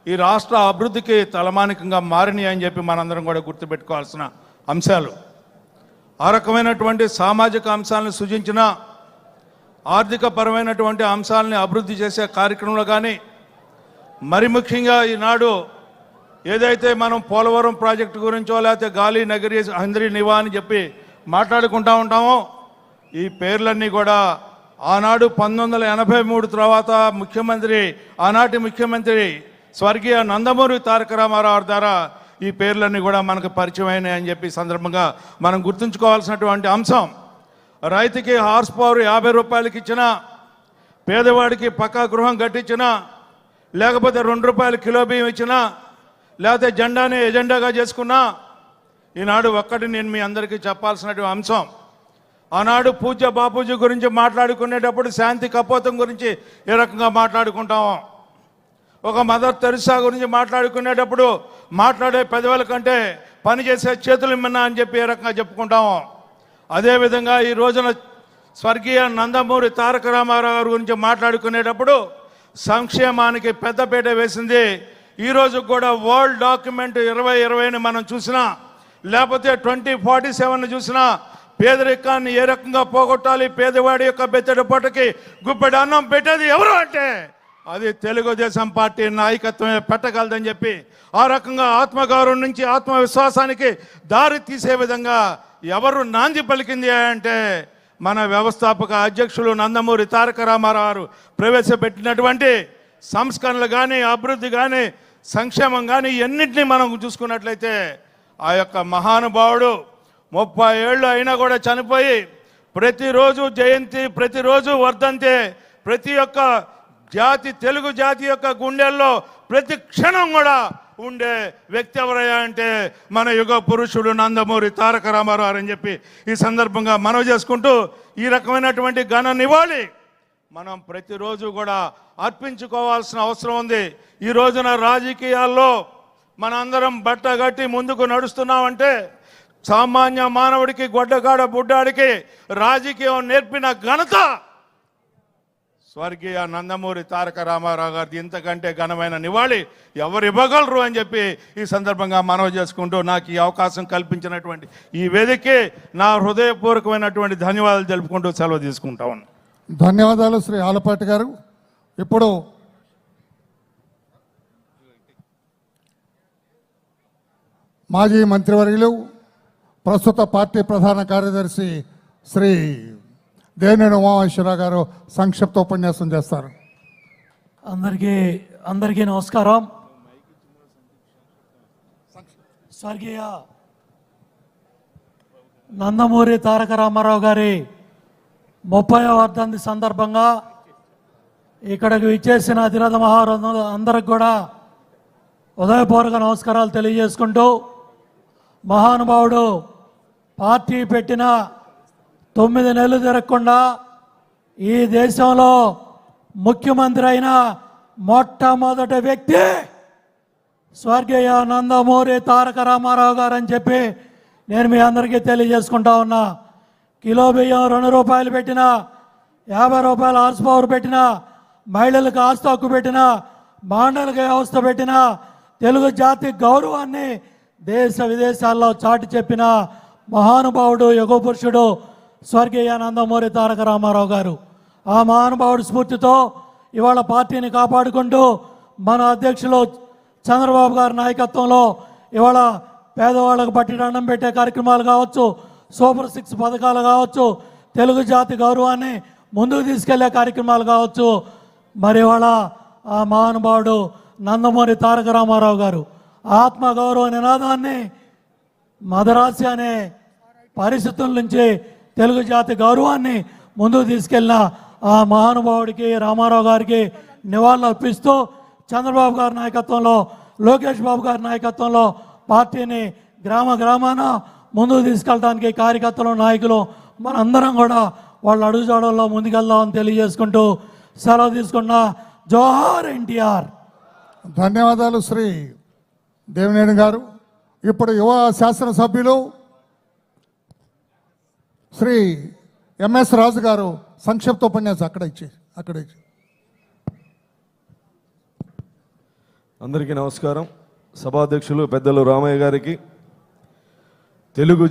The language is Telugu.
ఈ రాష్ట్ర అభివృద్ధికి తలమానికంగా మారినాయి అని చెప్పి మనందరం కూడా గుర్తుపెట్టుకోవాల్సిన అంశాలు. ఆ రకమైనటువంటి సామాజిక అంశాలను సృజించిన ఆర్థిక పరమైనటువంటి అంశాలని అభివృద్ధి చేసే కార్యక్రమంలో కానీ, మరి ముఖ్యంగా ఈనాడు ఏదైతే మనం పోలవరం ప్రాజెక్టు గురించో లేకపోతే గాలి నగరి హంద్రి నివా అని చెప్పి మాట్లాడుకుంటూ ఉంటామో, ఈ పేర్లన్నీ కూడా ఆనాడు 1983 తర్వాత ఆనాటి ముఖ్యమంత్రి స్వర్గీయ నందమూరి తారక రామారావు ద్వారా ఈ పేర్లన్నీ కూడా మనకు పరిచయం అయినాయి అని చెప్పి సందర్భంగా మనం గుర్తుంచుకోవాల్సినటువంటి అంశం. రైతుకి హార్స్ పవర్ 50 రూపాయలకి ఇచ్చినా, పేదవాడికి పక్కా గృహం కట్టించినా, లేకపోతే 2 రూపాయల కిలో బియ్యం ఇచ్చినా, లేకపోతే జెండాని ఎజెండాగా చేసుకున్నా, ఈనాడు ఒక్కటి నేను మీ అందరికీ చెప్పాల్సినటువంటి అంశం. ఆనాడు పూజ్య బాపూజీ గురించి మాట్లాడుకునేటప్పుడు శాంతి కపోతం గురించి ఏ రకంగా మాట్లాడుకుంటామో, ఒక మదర్ తెరిసా గురించి మాట్లాడుకునేటప్పుడు మాట్లాడే పెదవుల కంటే పనిచేసే చేతులు మిన్నా అని చెప్పి ఏ రకంగా చెప్పుకుంటామో, అదేవిధంగా ఈ రోజున స్వర్గీయ నందమూరి తారక రామారావు గారి గురించి మాట్లాడుకునేటప్పుడు సంక్షేమానికి పెద్దపీట వేసింది. ఈరోజు కూడా వరల్డ్ డాక్యుమెంట్ 2020ని మనం చూసినా, లేకపోతే 2047ని చూసినా, పేదరికాన్ని ఏ రకంగా పోగొట్టాలి, పేదవాడి యొక్క బెత్తడి పొట్టకి గుప్పెడు అన్నం పెట్టేది ఎవరు అంటే అది తెలుగుదేశం పార్టీ నాయకత్వమే పెట్టగలదని చెప్పి, ఆ రకంగా ఆత్మగౌరవం నుంచి ఆత్మవిశ్వాసానికి దారి తీసే విధంగా ఎవరు నాంది పలికింది అంటే మన వ్యవస్థాపక అధ్యక్షులు నందమూరి తారక రామారావు గారు ప్రవేశపెట్టినటువంటి సంస్కరణలు కానీ, అభివృద్ధి కానీ, సంక్షేమం కానీ ఎన్నింటినీ మనం చూసుకున్నట్లయితే ఆ యొక్క మహానుభావుడు 30 ఏళ్ళు అయినా కూడా చనిపోయి ప్రతిరోజు జయంతి, ప్రతిరోజు వర్ధంతి, ప్రతి ఒక్క తెలుగు జాతి యొక్క గుండెల్లో ప్రతి క్షణం కూడా ఉండే వ్యక్తి ఎవరయ్యా అంటే మన యుగ పురుషుడు నందమూరి తారక రామారావు అని చెప్పి ఈ సందర్భంగా మనవి చేసుకుంటూ, ఈ రకమైనటువంటి ఘన నివాళి మనం ప్రతిరోజు కూడా అర్పించుకోవాల్సిన అవసరం ఉంది. ఈ రోజున రాజకీయాల్లో మనందరం బట్టగట్టి ముందుకు నడుస్తున్నామంటే సామాన్య మానవుడికి, గొడ్డగాడ బుడ్డాడికి రాజకీయం నేర్పిన ఘనత స్వర్గీయ నందమూరి తారక రామారావు గారిది. ఇంతకంటే ఘనమైన నివాళి ఎవరు ఇవ్వగలరు అని చెప్పి ఈ సందర్భంగా మనవి చేసుకుంటూ, నాకు ఈ అవకాశం కల్పించినటువంటి ఈ వేదికకి నా హృదయపూర్వకమైనటువంటి ధన్యవాదాలు తెలుపుకుంటూ సెలవు తీసుకుంటా ఉన్నాను. ధన్యవాదాలు శ్రీ ఆలపాటి గారు. ఇప్పుడు మాజీ మంత్రివర్యులు, ప్రస్తుత పార్టీ ప్రధాన కార్యదర్శి శ్రీ దేవినేని ఉమామహేశ్వరరావు గారు సంక్షిప్త ఉపన్యాసం చేస్తారు. అందరికీ నమస్కారం. స్వర్గీయ నందమూరి తారక రామారావు గారి 30వ వర్ధంతి సందర్భంగా ఇక్కడికి విచ్చేసిన అతిరథ మహారథులు అందరికి కూడా హృదయపూర్వక నమస్కారాలు తెలియజేసుకుంటూ, మహానుభావుడు పార్టీ పెట్టిన 9 నెలలు తిరగకుండా ఈ దేశంలో ముఖ్యమంత్రి అయిన మొట్టమొదటి వ్యక్తి స్వర్గీయ నందమూరి తారక రామారావు గారు అని చెప్పి నేను మీ అందరికీ తెలియజేసుకుంటా ఉన్నా. కిలో బియ్యం 2 రూపాయలు పెట్టినా, 50 రూపాయల హార్స్ పవర్ పెట్టినా, మహిళలకు ఆస్తి హక్కు పెట్టినా, మాండలిక వ్యవస్థ పెట్టినా, తెలుగు జాతి గౌరవాన్ని దేశ విదేశాల్లో చాటి చెప్పిన మహానుభావుడు, యుగ పురుషుడు స్వర్గీయ నందమూరి తారక రామారావు గారు. ఆ మహానుభావుడి స్ఫూర్తితో ఇవాళ పార్టీని కాపాడుకుంటూ మన అధ్యక్షులు చంద్రబాబు గారి నాయకత్వంలో ఇవాళ పేదవాళ్ళకు పట్టిదండం పెట్టే కార్యక్రమాలు కావచ్చు, సూపర్ 6 పథకాలు కావచ్చు, తెలుగు జాతి గౌరవాన్ని ముందుకు తీసుకెళ్లే కార్యక్రమాలు కావచ్చు, మరి ఇవాళ ఆ మహానుభావుడు నందమూరి తారక రామారావు గారు ఆత్మగౌరవ నినాదాన్ని మదరాసి అనే పరిస్థితుల నుంచి తెలుగు జాతి గౌరవాన్ని ముందుకు తీసుకెళ్ళిన ఆ మహానుభావుడికి, రామారావు గారికి నివాళులు అర్పిస్తూ, చంద్రబాబు గారి నాయకత్వంలో, లోకేష్ బాబు గారి నాయకత్వంలో పార్టీని గ్రామాన ముందుకు తీసుకెళ్ళడానికి కార్యకర్తలు, నాయకులు మనందరం కూడా వాళ్ళ అడుగుజాడల్లో ముందుకెళ్దామని తెలియజేసుకుంటూ సెలవు తీసుకున్న. జోహార్ ఎన్టీఆర్. ధన్యవాదాలు శ్రీ దేవినేని గారు. ఇప్పుడు యువ శాసనసభ్యులు శ్రీ ఎంఎస్ రాజు గారు సంక్షిప్త ఉపన్యాసం అక్కడ ఇచ్చి అందరికీ నమస్కారం. సభాధ్యక్షులు పెద్దలు రామయ్య గారికి, తెలుగు